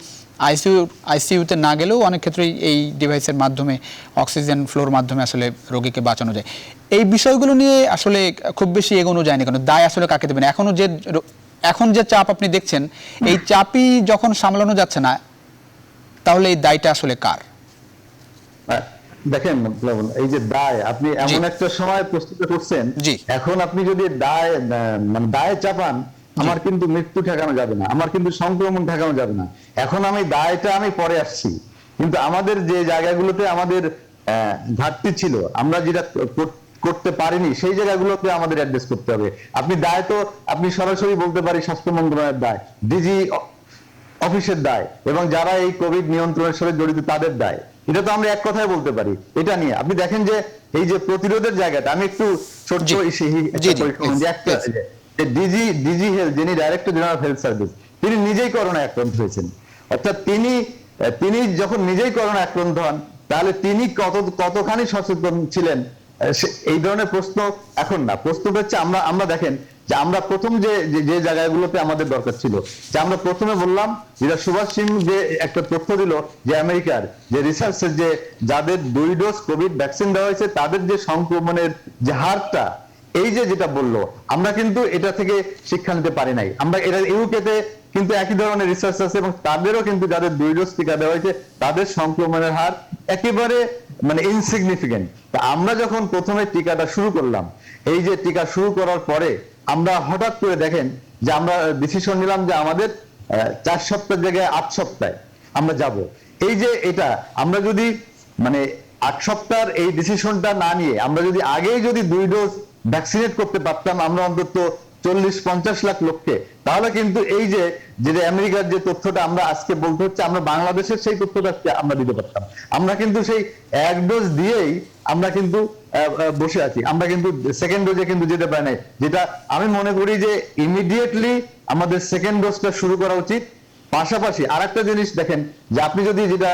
আইসিইউতে না গেলেও অনেক ক্ষেত্রেই এই ডিভাইসের মাধ্যমে অক্সিজেন ফ্লোর মাধ্যমে আসলে রোগীকে বাঁচানো যায়। এই বিষয়গুলো নিয়ে আসলে খুব বেশি এগোনো যায়নি, কারণ দায় আসলে কাকে দেবেন? এখন যে চাপ আপনি দেখছেন, এই চাপই যখন সামলানো যাচ্ছে না, তাহলে এই দায়টা আসলে কার? দেখেন প্লাবন, এই যে দায় আপনি এমন একটা সময় প্রস্তুত করছেন, এখন আপনি যদি দায় মানে দায় চাপান, আমার কিন্তু মৃত্যু ঠেকানো যাবে না, আমার কিন্তু সংক্রমণ ঠেকানো যাবে না। এখন আমি দায়টা আমি পরে আসছি, কিন্তু আমাদের যে জায়গাগুলোতে আমাদের ঘাটতি ছিল, আমরা যেটা করতে পারিনি, সেই জায়গাগুলোতে আমাদের অ্যাড্রেস করতে হবে। আপনি দায় তো আপনি সরাসরি বলতে পারি স্বাস্থ্য মন্ত্রণালয়ের দায়, ডিজি অফিসের দায়, এবং যারা এই কোভিড নিয়ন্ত্রণের সাথে জড়িত তাদের দায়। এটা তো আমরা এক কথায় বলতে পারি। এটা নিয়ে আপনি দেখেন যে এই যে প্রতিরোধের জায়গাটা, আমি একটু ছোট্ট ডিজি হেলথ, যিনি director general of health service, তিনি নিজেই করোনা আক্রান্ত হয়েছেন। অর্থাৎ তিনি যখন নিজেই করোনা আক্রান্ত হন, তাহলে তিনি কতখানি সচেতন ছিলেন, এই ধরনের প্রশ্ন এখন না। প্রশ্নটা হচ্ছে আমরা দেখেন যে আমরা প্রথম যে জায়গাগুলোতে আমাদের দরকার ছিল, যে আমরা প্রথমে বললাম, যেটা সুভাষ সিং যে একটা তথ্য দিল যে আমেরিকার যে রিসার্চের যে যাদের 2 ডোজ কোভিড ভ্যাকসিন দেওয়া হয়েছে তাদের যে সংক্রমণের যে হারটা, এই যেটা বললো, আমরা কিন্তু এটা থেকে শিক্ষা নিতে পারি নাই। আমরা এটা ইউকেতে কিন্তু একই ধরনের রিসার্চ আছে, এবং তাদেরও কিন্তু যাদের 2 ডোজ টিকা দেওয়া হয়েছে তাদের সংক্রমণের হার একেবারে মানে ইনসিগনিফিকেন্ট। তা আমরা যখন প্রথমে টিকাটা শুরু করলাম, এই যে টিকা শুরু করার পরে আমরা হঠাৎ করে দেখেন যে আমরা ডিসিশন নিলাম যে আমাদের 4 সপ্তাহের জায়গায় 8 সপ্তাহে আমরা যাব। এই যে এটা আমরা যদি মানে 8 সপ্তাহের এই ডিসিশনটা না নিয়ে আমরা যদি আগেই যদি 2 ডোজ ভ্যাকসিনেট করতে পারতাম, আমরা অন্তত 40-50 লাখ লোককে, তাহলে কিন্তু এই যে আমেরিকার যে তথ্যটা আমরা আজকে বলতে হচ্ছে, আমরা বাংলাদেশের সেই তথ্যটা আমরা দিতে পারতাম। আমরা কিন্তু সেই 1 ডোজ দিয়েই আমরা কিন্তু বসে আছি, আমরা কিন্তু সেকেন্ড ডোজে কিন্তু যেতে পারি নাই। যেটা আমি মনে করি যে ইমিডিয়েটলি আমাদের সেকেন্ড ডোজটা শুরু করা উচিত। পাশাপাশি আরেকটা জিনিস দেখেন, যে আপনি যদি যেটা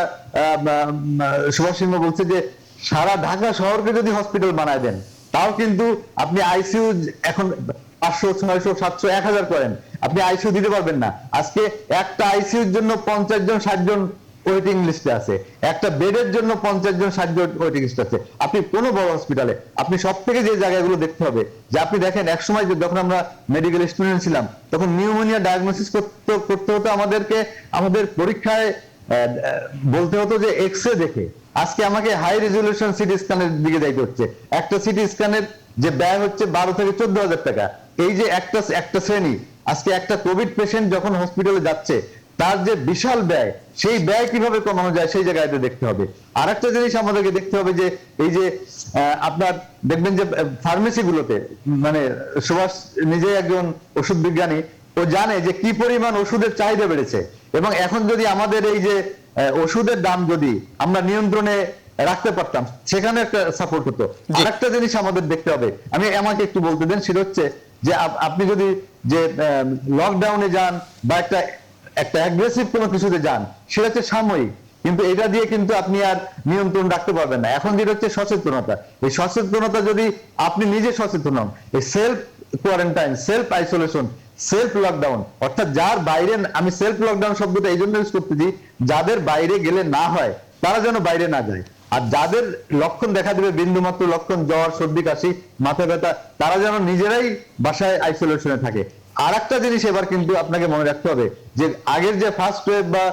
সুভাষ সিংহ বলছে যে সারা ঢাকা শহরকে যদি হসপিটাল বানায় দেন, তাও কিন্তু আপনি আইসিইউ এখন 500, 600, 700, 1000 করেন, আপনি আইসিইউ দিতে পারবেন না। আজকে একটা আইসিইউর জন্য 50 জন 60 জন ওয়েটিং লিস্টে আছে, একটা বেডের জন্য 50 জন 60 জন ওয়েটিং লিস্ট আছে। আপনি কোনো বড় হসপিটালে আপনি সব থেকে যে জায়গাগুলো দেখতে হবে, যে আপনি দেখেন একসময় যখন আমরা মেডিকেল স্টুডেন্ট ছিলাম, তখন নিউমোনিয়া ডায়াগনোসিস করতে হতো আমাদেরকে, আমাদের পরীক্ষায় বলতে হতো যে এক্স-রে দেখে। আজকে আমাকে হাই রেজলিউশন সিটি স্ক্যানের দিকে যাইতে হচ্ছে। একটা সিটি স্ক্যানের যে ব্যয় হচ্ছে 12 থেকে 14,000 টাকা। এই যে একটা শ্রেণী, আজকে একটা কোভিড পেশেন্ট যখন হসপিটালে যাচ্ছে, তার যে বিশাল ব্যয়, সেই ব্যয় কিভাবে কমানো যায় সেই জায়গায় দেখতে হবে। আর একটা জিনিস আমাদেরকে দেখতে হবে যে এই যে আপনার দেখবেন যে ফার্মেসি গুলোতে, মানে সুভাষ নিজে একজন ওষুধ বিজ্ঞানী, ও জানে যে কি পরিমাণ ওষুধের চাহিদা বেড়েছে, এবং এখন যদি আমাদের এই যে ওষুধের দাম যদি আমরা নিয়ন্ত্রণে রাখতে পারতাম, সেখানে একটা সাপোর্ট হতো। আরেকটা জিনিস আমাদের দেখতে হবে, আমাকে একটু বলতে দেন, সেটা হচ্ছে যে আপনি যদি যে লকডাউনে যান বা একটা অ্যাগ্রেসিভ কোনো কিছুতে যান, সেটা হচ্ছে সাময়িক, কিন্তু এটা দিয়ে কিন্তু আপনি আর নিয়ন্ত্রণ রাখতে পারবেন না। এখন যেটা হচ্ছে সচেতনতা, এই সচেতনতা যদি আপনি নিজে সচেতন হন, এই self quarantine, self isolation, self lockdown, অর্থাৎ যার বাইরে, আমি সেলফ লকডাউন শব্দটা এই জন্য ইউজ করতেছি যাদের বাইরে গেলে না হয় তারা যেন বাইরে না যায়, আর যাদের লক্ষণ দেখা দেবে বিন্দুমাত্র লক্ষণ, জ্বর, সর্দি, কাশি, মাথা ব্যথা, তারা যেন নিজেরাই বাসায় আইসোলেশনে থাকে। আর একটা জিনিস এবার কিন্তু আপনাকে মনে রাখতে হবে যে আগের যে ফার্স্ট ওয়েভ বা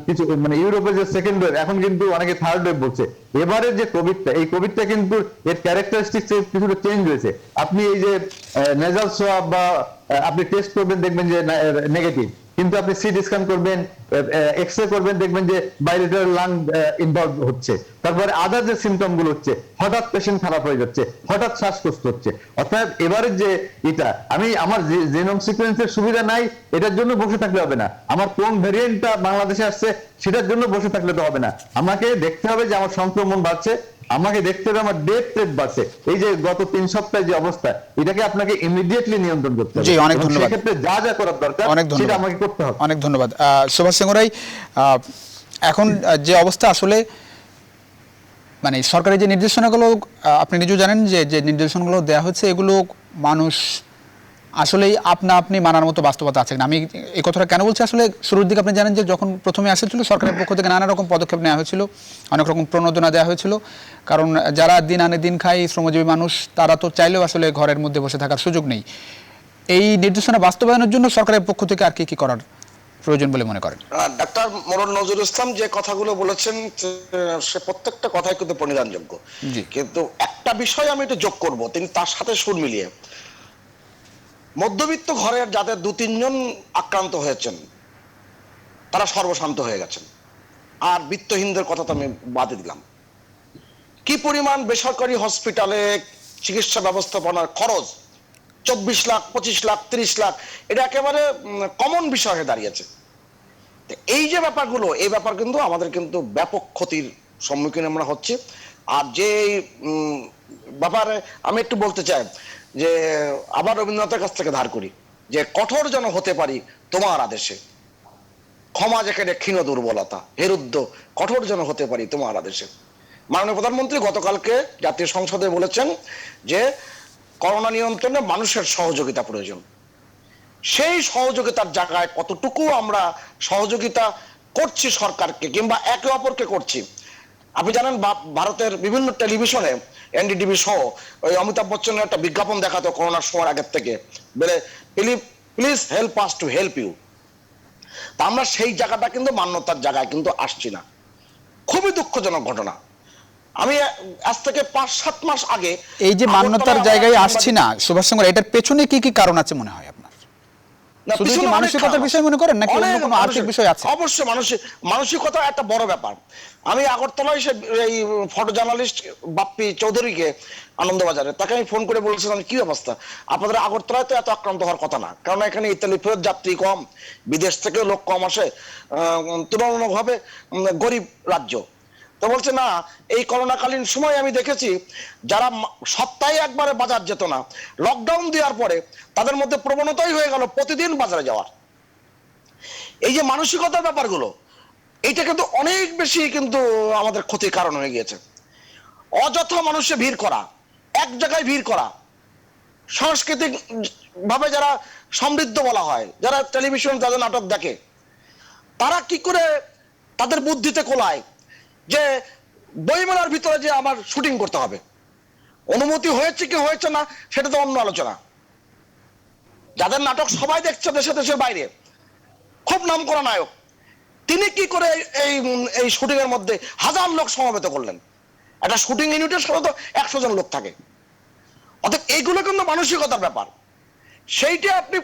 কিছু মানে ইউরোপের যে সেকেন্ড ওয়েভ, এখন কিন্তু অনেকে থার্ড ওয়েভ বলছে। এবারের যে কোভিডটা, এই কোভিডটা কিন্তু এর ক্যারেক্টারিস্টিক্স কিছুটা চেঞ্জ হয়েছে। আপনি এই যে নেজাল সোয়াব বা আপনি টেস্ট করবেন দেখবেন যে নেগেটিভ, কিন্তু আপনি সিটি স্ক্যান করবেন, এক্স রে করবেন, দেখবেন যে বাইরেটার লাং ইনভলভ হচ্ছে। তারপরে আদার যে সিমটম গুলো হচ্ছে, হঠাৎ পেশেন্ট খারাপ হয়ে যাচ্ছে, হঠাৎ শ্বাসকষ্ট হচ্ছে। অর্থাৎ এবারের যে এটা, আমি আমার জিনোম সিকোয়েন্সের সুবিধা নাই এটার জন্য বসে থাকলে হবে না, আমার কোন ভ্যারিয়েন্টটা বাংলাদেশে আসছে সেটার জন্য বসে থাকলে তো হবে না। আমাকে দেখতে হবে যে আমার সংক্রমণ বাড়ছে, আমাকে দেখতে হবে আমার ডেথ রেট বাড়ছে। এই যে গত 3 সপ্তাহের যে অবস্থা, এটাকে আপনাকে ইমিডিয়েটলি নিয়ন্ত্রণ করতে হবে। জি, অনেক ধন্যবাদ। সেক্ষেত্রে যা যা করার দরকার সেটা আমাকে করতে হবে। অনেক ধন্যবাদ সুভাষ সেঙ্গুরাই। এখন যে অবস্থা আসলে মানে সরকারি যে নির্দেশনাগুলো আপনি নিজেও জানেন যে নির্দেশনাগুলো দেওয়া হচ্ছে, এগুলো মানুষ আসলেই আপনি মানার মতো বাস্তবতা আছে না। আমি এই কথাটা কেন বলছি, আসলে শুরুর দিকে আপনি জানেন যে যখন প্রথমে আসছিল সরকারের পক্ষ থেকে নানা রকম পদক্ষেপ নেওয়া হয়েছিল, অনেক রকম প্রণোদনা দেওয়া হয়েছিল, কারণ যারা দিন আনে দিন খায় শ্রমজীবী মানুষ, তারা তো চাইলেও আসলে ঘরের মধ্যে বসে থাকার সুযোগ নেই। এই নির্দেশনা বাস্তবায়নের জন্য সরকারের পক্ষ থেকে আর কি করার প্রয়োজন বলে মনে করেন? ডাক্তার মোড়ল নজরুল ইসলাম যে কথাগুলো বলেছেন সে প্রত্যেকটা কথাই কিন্তু পরিধানযোগ্য, কিন্তু একটা বিষয় আমি একটু যোগ করব, তিনি তার সাথে সুর মিলিয়ে। মধ্যবিত্ত ঘরের যাদের 2-3 জন আক্রান্ত হয়েছেন তারা সর্বশান্ত হয়ে গেছেন, আর বিত্তহীনদের কথা তো আমি বাদে দিলাম। কি পরিমাণ বেসরকারি হসপিটালে চিকিৎসা ব্যবস্থাপনার খরচ, 24 লাখ, 25 লাখ, 30 লাখ, এটা একেবারে কমন বিষয় হয়ে দাঁড়িয়েছে। এই যে ব্যাপারগুলো, এই ব্যাপার কিন্তু আমাদের কিন্তু ব্যাপক ক্ষতির সম্মুখীন আমরা হচ্ছি। আর যে ব্যাপারে আমি একটু বলতে চাই যে আবার রবীন্দ্রনাথের কাছ থেকে ধার করি যে কঠোর যেন হতে পারি তোমার আদেশে, ক্ষমা যেখানে ক্ষীণ দুর্বলতা, হেরুদ্ধ কঠোর যেন হতে পারি তোমার আদেশে। মাননীয় প্রধানমন্ত্রী গতকালকে জাতীয় সংসদে বলেছেন যে করোনা নিয়ন্ত্রণে মানুষের সহযোগিতা প্রয়োজন। সেই সহযোগিতার জায়গায় কতটুকু আমরা সহযোগিতা করছি সরকারকে কিংবা একে অপরকে করছি। আপনি জানেন ভারতের বিভিন্ন টেলিভিশনে এনডিটিভি সহ ওই অমিতাভ বচ্চনের একটা বিজ্ঞাপন দেখাতো করোনার সময় আগের থেকে, বলে please help us to help you. তা আমরা সেই জায়গাটা কিন্তু মান্যতার জায়গায় কিন্তু আসছি না, খুবই দুঃখজনক ঘটনা। আমি আজ থেকে 5-7 মাস আগে এই যে মান্যতার জায়গায় আসছি না, সুভাষ সেঙ্গুরাই, এটার পেছনে কি কারণ আছে মনে হয় আপনার? শুধু কি মানসিকতার বিষয় মনে করেন নাকি অন্য কোনো আর্থিক বিষয় আছে? অবশ্যই মানসিকতা একটা বড় ব্যাপার। আমি আগরতলায় এই ফটো জার্নালিস্ট বাপ্পি চৌধুরীকে আনন্দবাজারে, তাকে আমি ফোন করে বলছিলাম কি অবস্থা, আপনাদের আগরতলায় তো এত আক্রান্ত হওয়ার কথা না, কারণ এখানে ইতালি ফেরত যাত্রী কম, বিদেশ থেকে লোক কম আসে, তুলনামূলকভাবে গরিব রাজ্য। তো বলছে না, এই করোনাকালীন সময় আমি দেখেছি যারা সপ্তাহে একবারে বাজার যেত না, লকডাউন দেওয়ার পরে তাদের মধ্যে প্রবণতাই হয়ে গেল প্রতিদিন বাজারে যাওয়ার। এই যে মানসিকতার ব্যাপারগুলো, এইটা কিন্তু অনেক বেশি কিন্তু আমাদের ক্ষতির কারণ হয়ে গিয়েছে। অযথা মানুষে ভিড় করা, এক জায়গায় ভিড় করা, সাংস্কৃতিক ভাবে যারা সমৃদ্ধ বলা হয়, যারা টেলিভিশন যাদের নাটক দেখে, তারা কি করে তাদের বুদ্ধিতে কোলায় যে বইমেলার ভিতরে যে আমার শুটিং করতে হবে। অনুমতি হয়েছে কি হয়েছে না সেটা তো অন্য আলোচনা। যাদের নাটক সবাই দেখছে দেশে দেশের বাইরে, খুব নাম করা নায়ক, তিনি কি করে এই শুটিং এর মধ্যে 1000 লোক সমবেত করলেন? একটা শুটিং ইউনিটের সাথে 100 জন লোক থাকে। অর্থাৎ এইগুলো কিন্তু মানসিকতার ব্যাপার। সেইটা আপনি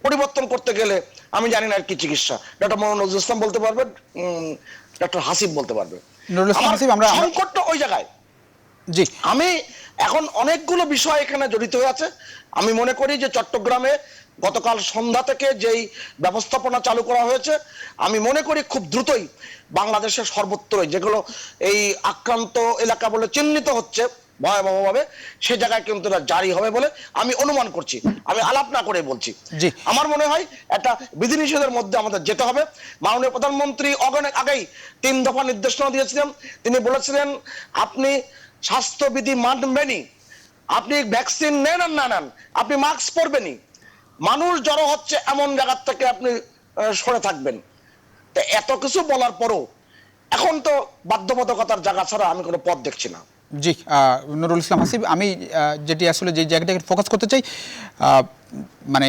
পরিবর্তন করতে গেলে আমি জানি না আর কি চিকিৎসা, ডক্টর মোহাম্মদ নজরুল ইসলাম বলতে পারবেন, ডক্টর হাসিব বলতে পারবে। সংকটটা ওই জায়গায়। জি, আমি এখন অনেকগুলো বিষয় এখানে জড়িত হয়ে আছে। আমি মনে করি যে চট্টগ্রামে গতকাল সন্ধ্যা থেকে যেই ব্যবস্থাপনা চালু করা হয়েছে, আমি মনে করি খুব দ্রুতই বাংলাদেশের সর্বত্রই যেগুলো এই আক্রান্ত এলাকা বলে চিহ্নিত হচ্ছে ভয়াবহভাবে, সে জায়গায় কিন্তু জারি হবে বলে আমি অনুমান করছি। আমি আলাপ না করে বলছি, আমার মনে হয় একটা বিধিনিষেধের মধ্যে আমাদের যেতে হবে। মাননীয় প্রধানমন্ত্রী অনেক আগেই 3 দফা নির্দেশনা দিয়েছিলেন। তিনি বলেছিলেন আপনি স্বাস্থ্যবিধি মানবেনই, আপনি ভ্যাকসিন নেন আর না নেন, আপনি মাস্ক পরবেনই, মানুষ জড়ো হচ্ছে এমন জায়গার থেকে আপনি সরে থাকবেন। তো এত কিছু বলার পরও এখন তো বাধ্যবাধকতার জায়গা ছাড়া আমি কোনো পথ দেখছি না। জি, নুরুল ইসলাম হাসিব, আমি যেটি আসলে যে জায়গাটাকে ফোকাস করতে চাই, মানে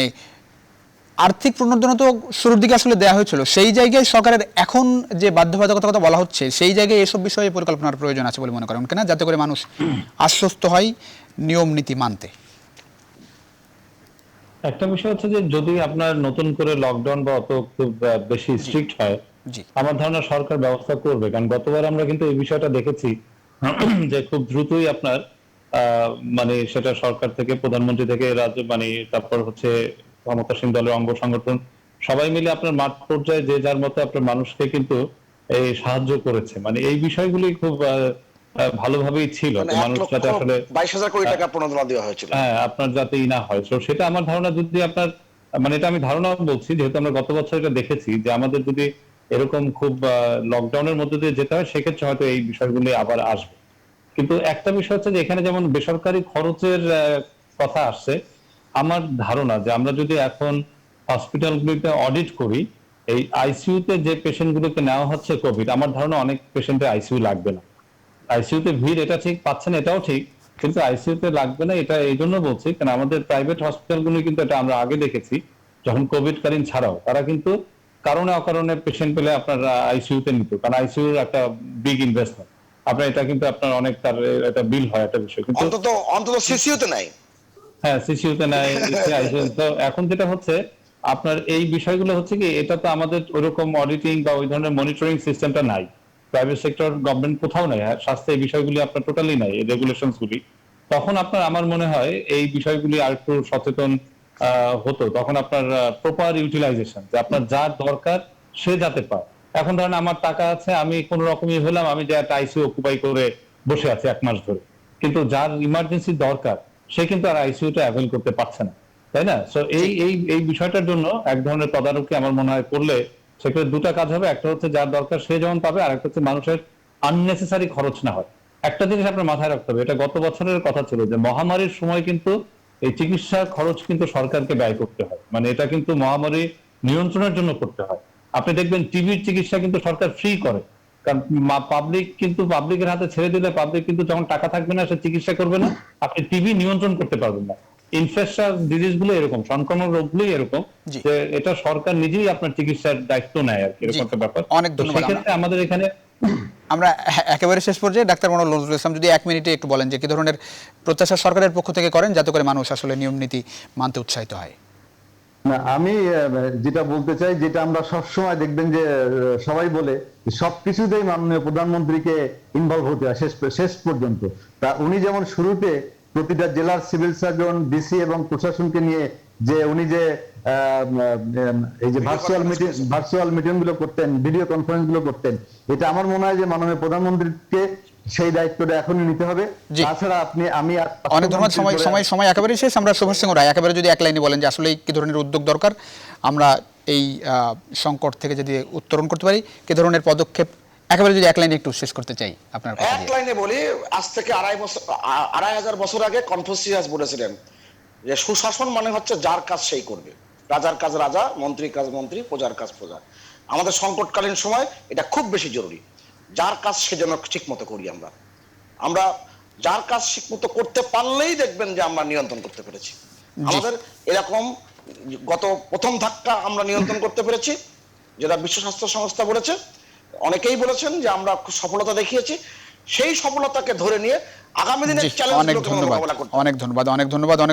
আর্থিক প্রণোদনা তো শুরুর দিকে আসলে দেওয়া হয়েছিল, সেই জায়গায় সরকারের এখন যে বাধ্যবাধকতার কথা বলা হচ্ছে সেই জায়গায় এসব বিষয়ে পরিকল্পনার প্রয়োজন আছে বলে মনে করেন কিনা, যাতে করে মানুষ আশ্বস্ত হয় নিয়ম নীতি মানতে? একটা বিষয় হচ্ছে যে যদি আপনার নতুন করে লকডাউন বা অত খুব বেশি স্ট্রিক্ট হয়, জি, আমার ধারণা সরকার ব্যবস্থা করবে। কারণ গতবার আমরা কিন্তু এই বিষয়টা দেখেছি যে খুব দ্রুতই আপনার মানে সেটা সরকার থেকে, প্রধানমন্ত্রী থেকে, রাজ্য মানে তারপর হচ্ছে ক্ষমতাসীন দলের অঙ্গ সংগঠন সবাই মিলে আপনার মাঠ পর্যায়ে যে যার মতো আপনার মানুষকে কিন্তু এই সাহায্য করেছে। মানে এই বিষয়গুলি খুব ভালোভাবেই ছিল, মানে যে মানুষ যাতে আসলে 22,000 কোটি টাকা প্রণোদনা দেওয়া হয়েছিল। হ্যাঁ আপনার যাতে না হয়, তো সেটা আমার ধারণা যদি আপনার মানে এটা আমি ধারণা বলছি যেহেতু আমরা গত বছর এটা দেখেছি যে আমাদের যদি এরকম খুব লকডাউনের মধ্যে দিয়ে যেতে হয় সেক্ষেত্রে হয়তো এই বিষয়গুলি আবার আসবে। কিন্তু একটা বিষয় হচ্ছে যে এখানে যেমন বেসরকারি খরচের কথা আসছে, আমার ধারণা যে আমরা যদি এখন হসপিটালগুলিতে অডিট করি, এই আইসিইউতে যে পেশেন্টগুলোকে নেওয়া হচ্ছে কোভিড, আমার ধারণা অনেক পেশেন্টের আইসিইউ লাগবে না। আইসিইউতে ভিড় এটা ঠিক পাচ্ছেন, এটাও ঠিক, কিন্তু আইসিইউতে লাগবে না এটা এই জন্য বলছি কারণ আমাদের প্রাইভেট হসপিটালগুলো কিন্তু এটা আমরা আগে দেখেছি যখন কোভিড কালীন ছাড়াও তারা কিন্তু কারণে অকারণে পেশেন্ট পেলে আপনার আইসিইউতে নিত, কারণ আইসিইউ একটা বিগ ইনভেস্টমেন্ট, আপনার এটা কিন্তু আপনার অনেক তার একটা বিল হয় একটা বিষয়, কিন্তু অন্তত অন্তত সিসিউতে নাই। হ্যাঁ সিসিইউতে নাই, আইসিইউ। তো এখন যেটা হচ্ছে আপনার এই বিষয়গুলো হচ্ছে কি, এটা তো আমাদের ওইরকম অডিটিং বা ওই ধরনের মনিটরিং সিস্টেমটা নাই, প্রাইভেট সেক্টর গভর্নমেন্ট কোথাও নাই, স্বাস্থ্য এই বিষয়গুলি আপনার টোটালি নাই, এই রেগুলেশনস গুলি। তখন আপনার আমার মনে হয় এই বিষয়গুলি আর একটু সচেতন হতো, তখন আপনার প্রপার ইউটিলাইজেশন, যে আপনার যা দরকার সে যাতে পায়। এখন ধরেন আমার টাকা আছে, আমি কোন রকমই হলাম, আমি যে একটা আইসিইউ অকুপাই করে বসে আছি 1 মাস ধরে, কিন্তু যার ইমার্জেন্সি দরকার সে কিন্তু আর আইসিইউটা অ্যাভেল করতে পারছে না, তাই না? সো এই এই এই বিষয়টার জন্য এক ধরনের তদারকি আমার মনে হয় করলে সেক্ষেত্রে দুটা কাজ হবে, একটা হচ্ছে যার দরকার সে যেমন পাবে, আর একটা হচ্ছে মানুষের আননেসেসারি খরচ না হয়। একটা জিনিস আপনার মাথায় রাখতে হবে, এটা গত বছরের কথা ছিল যে মহামারীর সময় কিন্তু এই চিকিৎসার খরচ কিন্তু সরকারকে ব্যয় করতে হয়, মানে এটা কিন্তু মহামারী নিয়ন্ত্রণের জন্য করতে হয়। আপনি দেখবেন টিবির চিকিৎসা কিন্তু সরকার ফ্রি করে, কারণ পাবলিক কিন্তু পাবলিকের হাতে ছেড়ে দিলে পাবলিক কিন্তু যখন টাকা থাকবে না সে চিকিৎসা করবে না, আপনি টিবি নিয়ন্ত্রণ করতে পারবেন না। ইনফেকশাস ডিজিজ গুলো এরকম, সংক্রমণ রোগগুলোই এরকম, জি, যে এটা সরকার নিজেই আপনার চিকিৎসার দায়িত্ব নেয় আর কি, এরকম একটা ব্যাপার। অনেক তো ধন্যবাদ। সেক্ষেত্রে আমাদের এখানে আমরা একেবারে শেষ পর্যায়ে ডাক্তার মোহাম্মদ নজরুল ইসলাম, যদি 1 মিনিটে একটু বলেন যে কি ধরনের প্রত্যাশা সরকারের পক্ষ থেকে করেন যাতে করে মানুষ আসলে নিয়ম নীতি মানতে উৎসাহিত হয়? না, আমি যেটা বলতে চাই, যেটা আমরা সবসময় দেখবেন যে সবাই বলে যে সবকিছুতেই মাননীয় প্রধানমন্ত্রীকে ইনভলভ হতে হয় শেষ পর্যন্ত। তা উনি যেমন শুরুতে প্রতিটা জেলার সিভিল সার্জন, ডিসি এবং প্রশাসনকে নিয়ে যে উনি যে এই যে ভার্চুয়াল মিটিং গুলো করতেন, ভিডিও কনফারেন্স গুলো করতেন, এটা আমার মনে হয় যে মাননীয় প্রধানমন্ত্রীকে সেই দায়িত্বটা এখনই নিতে হবে। জি। তাছাড়া আমি অনেক ধন্যবাদ। সময় একেবারে শেষ। আমরা সুভাষ সিংহ রায় একেবারে যদি এক লাইনে বলেন যে আসলে কি ধরনের উদ্যোগ দরকার, আমরা এই সংকট থেকে যদি উত্তরণ করতে পারি, কি ধরনের পদক্ষেপ, একেবারে যদি এক লাইনে একটু শেষ করতে চাই আপনার কথা এক দিয়ে। লাইনে বলি, আজ থেকে 2,500 বছর আগে কনফুসিয়াস বলেছিলেন যে সুশাসন মানে হচ্ছে যার কাজ সেই করবে, রাজার কাজ রাজা, মন্ত্রীর কাজ মন্ত্রী, প্রজার কাজ প্রজা। আমাদের সংকটকালীন সময় এটা খুব বেশি জরুরি, যার কাজ সে যেন ঠিক মতো করি। আমরা যার কাজ ঠিক মতো করতে পারলেই দেখবেন যে আমরা নিয়ন্ত্রণ করতে পেরেছি। আমাদের এরকম গত প্রথম ধাক্কা আমরা নিয়ন্ত্রণ করতে পেরেছি, যেটা বিশ্ব স্বাস্থ্য সংস্থা বলেছে, অনেকেই বলেছেন যে আমরা সফলতা দেখিয়েছি। সেই সফলতাকে ধরে নিয়ে আগামী দিনের জি, চ্যালেঞ্জগুলোকে মোকাবেলা করতে হবে। অনেক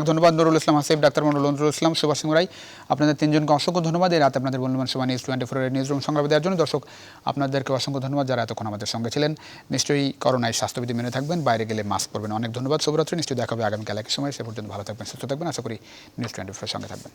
ধন্যবাদ নুরুল ইসলাম হাসিব, ডাক্তার মোহাম্মদ নজরুল ইসলাম, সুভাষ সিংহ রায়, আপনাদের তিনজনকে অসংখ্য ধন্যবাদ এই রাতে আপনাদের মূল্যবান সময় নিউজ 24 এর নিউজ রুম সংগ্রাম দেওয়ার জন্য। দর্শক আপনাদেরকে অসংখ্য ধন্যবাদ যারা এতক্ষণ আমাদের সঙ্গে ছিলেন। নিশ্চয়ই করোনায় স্বাস্থ্যবিধি মেনে থাকবেন, বাইরে গেলে মাস্ক পরবেন। অনেক ধন্যবাদ, শুভরাত্রি। নিশ্চয়ই দেখা হবে আগামীকাল একই সময়। সে পর্যন্ত ভালো থাকবেন, সুস্থ থাকবেন। আশা করি নিউজ 24 সঙ্গে থাকবেন।